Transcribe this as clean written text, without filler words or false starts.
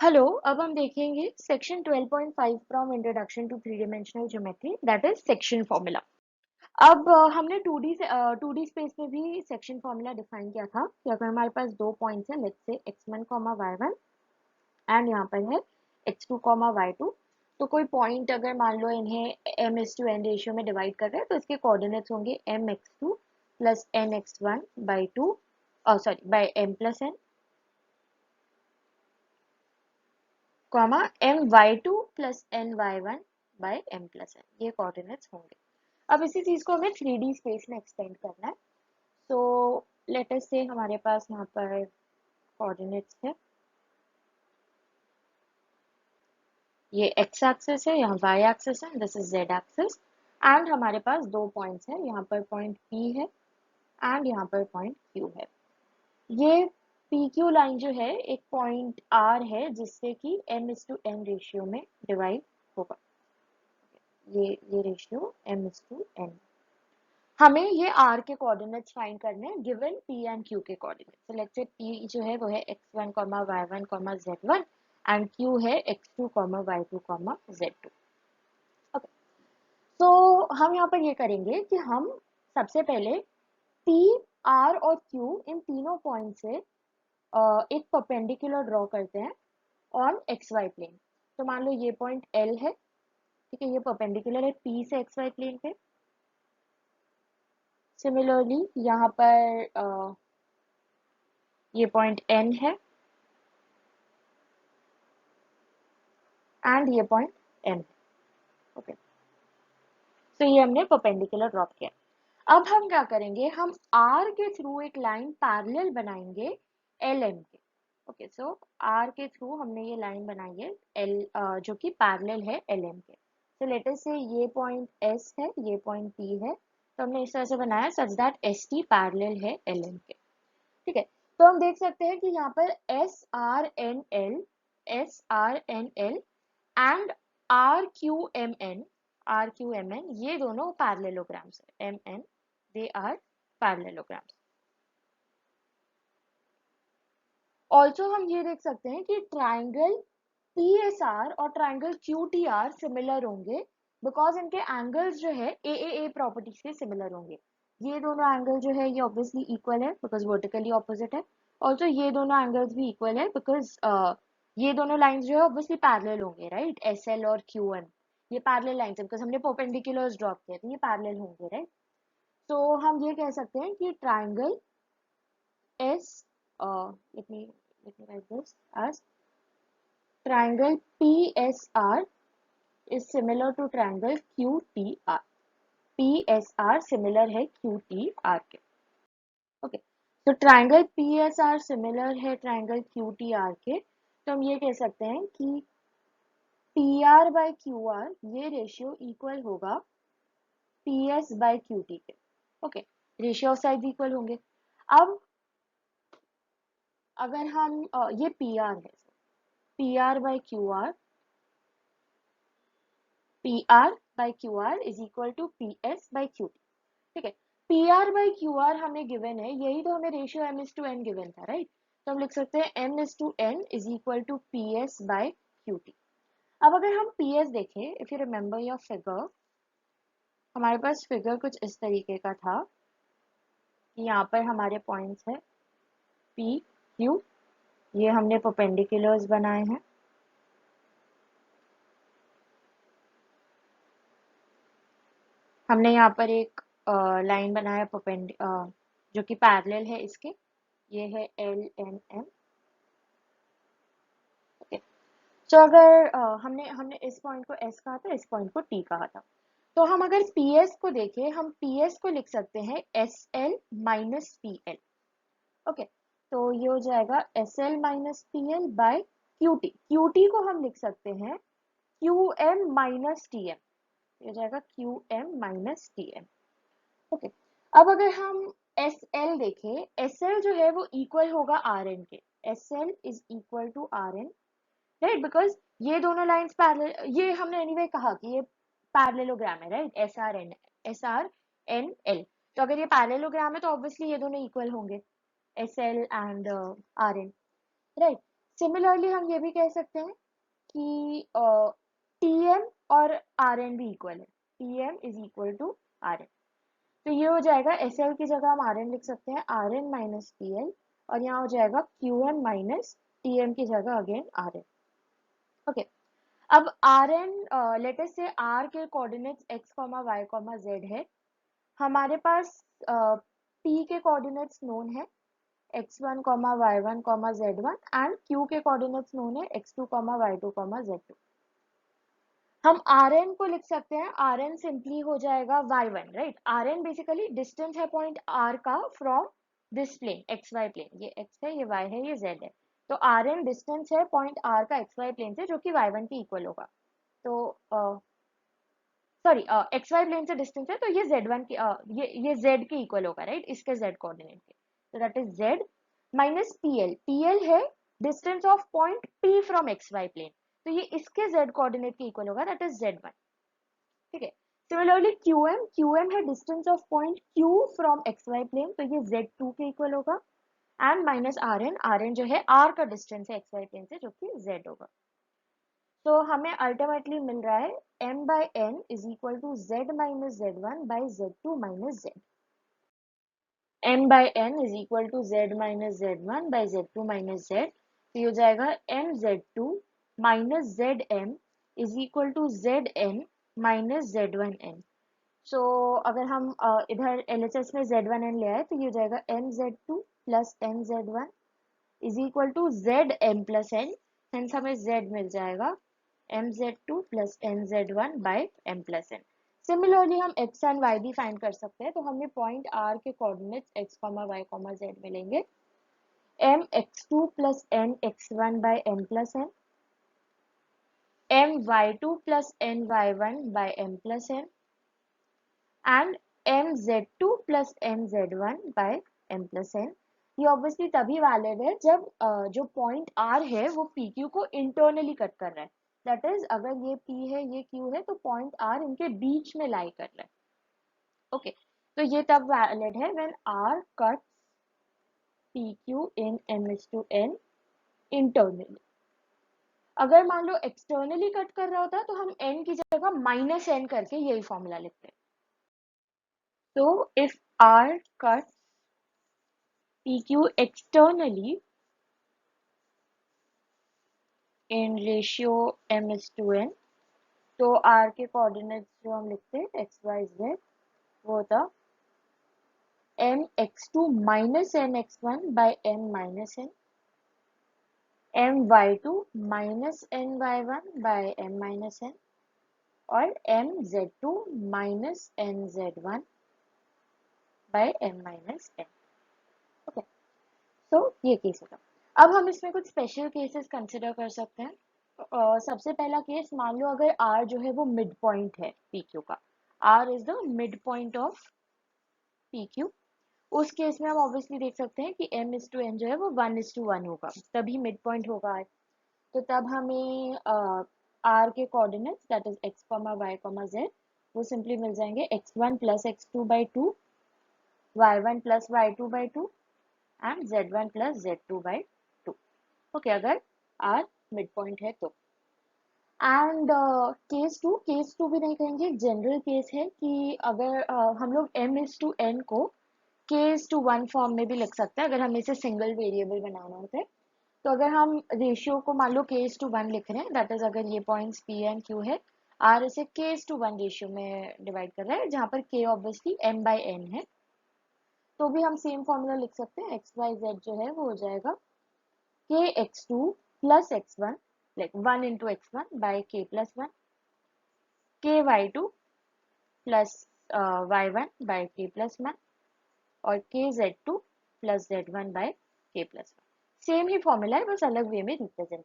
Hello, अब हम देखेंगे section 12.5 from introduction to three dimensional geometry that is section formula. अब हमने 2D से 2D स्पेस में भी सेक्शन फॉर्मूला डिफाइन किया था कि अगर हमारे पास दो पॉइंट्स हैं, let's say x1 y1 and यहाँ पर है x2 y2, तो कोई पॉइंट अगर मान लो इन्हें m:n रेशियो में डिवाइड कर रहे हैं तो इसके कोऑर्डिनेट्स होंगे mx2 plus nx1 by two sorry by m plus n comma my2 plus ny1 by m plus n, ये कोऑर्डिनेट्स होंगे। अब इसी चीज को हमें 3D स्पेस में एक्सटेंड करना है। सो लेट अस से हमारे पास यहाँ पर कोऑर्डिनेट्स है, ये x एक्सिस है, यहाँ y एक्सिस है, this is z axis and हमारे पास दो पॉइंट्स हैं, यहाँ पर पॉइंट P है एंड यहाँ पर पॉइंट Q है। ये PQ लाइन जो है एक पॉइंट R है जिससे कि m:n रेशियो में डिवाइड होगा। ये रेशियो m:n। हमें ये r के कोऑर्डिनेट्स फाइंड करने हैं गिवन p एंड q के coordinates. So let's say p जो है वो है x1, y1, z1 and q है x2, y2, z2। ओके, तो हम यहाँ पर ये करेंगे कि हम सबसे पहले p, r और q इन तीनों पॉइंट से एक परपेंडिकुलर ड्रॉ करते हैं ऑन xy प्लेन। तो मान लो ये पॉइंट l है, ठीक है, ये परपेंडिकुलर है p से xy प्लेन पे। सिमिलरली यहाँ पर ये पॉइंट N है एंड ये पॉइंट M है। ओके, तो ये हमने परपेंडिकुलर ड्रॉप किया। अब हम क्या करेंगे, हम R के थ्रू एक लाइन पैरेलल बनाएंगे LM के। ओके, सो R के थ्रू हमने ये लाइन बनाई है जो कि पैरेलल है LM के। तो लेट अस से ये पॉइंट S है, ये पॉइंट P है, तो हमने इस तरह से बनाया सच दैट ST पैरेलल है LM के। ठीक है, तो हम देख सकते हैं कि यहाँ पर SRNL एंड RQMN ये दोनों पैरेललोग्राम्स है। MN they are parallelograms. Also हम ये देख सकते हैं कि ट्राइंगल PSR और ट्राइंगल QTR सिमिलर होंगे बिकॉज इनके एंगल्स जो है AAA प्रॉपर्टी से सिमिलर होंगे। ये दोनों एंगल जो है ये ऑब्वियसली इक्वल है बिकॉज वर्टिकली ऑपोजिट है। ऑल्सो ये दोनों एंगल्स भी इक्वल है बिकॉज ये दोनों लाइंस जो है ऑब्वियसली पैरेलल होंगे, राइट। SL और QN ये पैरेलल लाइंस है बिकॉज हमने परपेंडिकुलर्स ड्रॉप किए थे, ये पैरेलल होंगे, राइट। तो हम ये कह सकते हैं कि triangle S let me write this as triangle PSR is similar to triangle QTR। PSR similar है QTR के। ओके, तो ट्राइंगल PSR सिमिलर है ट्राइंगल QTR के, तो हम ये कह सकते हैं कि PR बाय QR ये रेशियो इक्वल होगा PS बाय QT के। Okay, ratio of side equal होंगे। अब अगर हम ये PR है, PR by QR, PR by QR is equal to PS by QT। ठीक है, PR बाई QR हमें गिवन है, यही तो हमें रेशियो m:n गिवन था, राइट। तो हम लिख सकते हैं m:n is equal to PS by QT। अब अगर हम PS देखें, if you remember your figure, हमारे पास फिगर कुछ इस तरीके का था कि यहाँ पर हमारे पॉइंट्स है P Q, ये हमने परपेंडिकुलर्स बनाए हैं। हमने यहाँ पर एक लाइन बनाया जो कि पैरेलल है इसके, ये है LNM। तो अगर हमने हमने इस पॉइंट को S कहा था, इस पॉइंट को T कहा था, तो हम अगर PS को देखें, हम PS को लिख सकते हैं SL माइनस PL। ओके, तो ये हो जाएगा SL minus PL by QT। QT को हम लिख सकते हैं QM माइनस TM, ये हो जाएगा QM माइनस TM। ओके, अब अगर हम SL देखें, SL जो है वो इक्वल होगा RN के। SL is equal to RN, right, because ये दोनों लाइंस पैरेलल, ये हमने एनीवे कहा कि ये पैरेललोग्राम है, राइट। SRN L, तो अगर ये पैरेललोग्राम है तो ऑब्वियसली ये दोनों इक्वल होंगे, SL and RN, right. Similarly हम ये भी कह सकते हैं कि टीएम और आरएन भी इक्वल है, TM is equal to RN. तो ये हो जाएगा एस एल की जगह हम आर एन लिख सकते हैं, R N minus P L, और यहाँ हो जाएगा Q M minus T M की जगह अगेन आर एन। ओके, अब आर एन लेटेस्ट से आर के coordinates X comma Y comma Z है, हमारे पास पी के कोऑर्डिनेट्स नोन है x1 comma y1 comma z1 and q के कोऑर्डिनेट्स नोन है x2 comma y2 comma z2। हम Rn को लिख सकते हैं, Rn सिंपली हो जाएगा y1, right. Rn basically distance है पॉइंट R का from this plane xy plane, ये x है, ये y है, ये z है। तो Rn डिस्टेंस है पॉइंट R का xy प्लेन से, जो कि y1 के इक्वल होगा। तो सॉरी, xy प्लेन से डिस्टेंस है, तो ये z1 की ये z के इक्वल होगा, राइट, इसके z कोऑर्डिनेट के। तो that is z minus pl, pl है distance of point p from xy plane, तो ये इसके z कोऑर्डिनेट के इक्वल होगा, दैट इज z1। ठीक है। सिमिलरली qm है distance of point q from xy plane, तो ये z2 के इक्वल होगा। एंड माइनस rn जो है r का डिस्टेंस है xy प्लेन से, जो कि z होगा। तो हमें अल्टीमेटली मिल रहा है m by n is equal to z minus z1 by z2 minus z। m by n is equal to z minus z1 by z2 minus z। तो ये हो जाएगा mz2 minus zm is equal to zn minus z1n। So अगर हम इधर LHS में z1n ले आए, तो ये हो जाएगा mz2 plus mz1 is equal to zm plus n, hence हमें z मिल जाएगा mz2 plus nz1 by m plus n। Similarly हम x एंड y भी फाइंड कर सकते हैं, तो हमें पॉइंट r के कोऑर्डिनेट्स x, y, z मिलेंगे। m x2 plus n x1 by m plus n, m y2 plus n y1 by m plus n and m z2 plus m z1 by m plus n। ये obviously तभी valid है जब जो point r है वो pq को internally cut कर रहा है। दैट इज अगर ये p है, ये q है, तो पॉइंट r इनके बीच में लाई कर रहा है। ओके, तो ये तब वैलिड है when r cut pq in m/n internally. अगर मान लो एक्सटर्नली कट कर रहा होता तो हम n की जगह माइनस n करके यही फॉर्मूला लिखते हैं। तो if r cut pq externally in ratio m/n, तो r के कोऑर्डिनेट्स जो हम लिखते हैं x y z, वो होता m x2 minus n x1 by m minus n, m y2 minus n y1 by m minus n और m z2 minus n z1 by m minus n। Okay, तो ये case होगा। अब हम इसमें कुछ स्पेशल केसेस कंसिडर कर सकते हैं। सबसे पहला केस, मान लो अगर r जो है वो मिड पॉइंट है pq का, r is the mid point of pq। उस केस में हम ऑब्वियसली देख सकते हैं कि m/n जो है वो 1:1 होगा, तभी मिड पॉइंट होगा r। तो तब हमें r के coordinates that is x, y, z, वो सिंपली मिल जाएंगे x1 plus x2 by 2, y1 plus y2 by 2 and z1 plus z2 by 2। Okay, अगर r मिड पॉइंट है तो। एंड केस टू भी नहीं कहेंगे, एक जनरल केस है कि अगर हम लोग m/n को k:1 फॉर्म में भी लिख सकते हैं, अगर हमें इसे सिंगल वेरिएबल बनाना होता है। तो अगर हम रेशियो को मान लो k:1 लिख रहे हैं, दैट इज अगर ये पॉइंट्स p एंड q है, r इसे k:1 रेशियो में डिवाइड कर रहा है, जहाँ पर k obviously m by n है। तो भी हम सेम फॉर्मूला लिख सकते हैं, एक्स वाई जेड जो है वो हो जाएगा k(x2) plus x1, like 1 into x1 by k plus 1, ky2 plus y1 by k plus 1 और kz2 plus z1 by k plus 1। Same he formula है, बस अलग वे में रिप्रेजेंट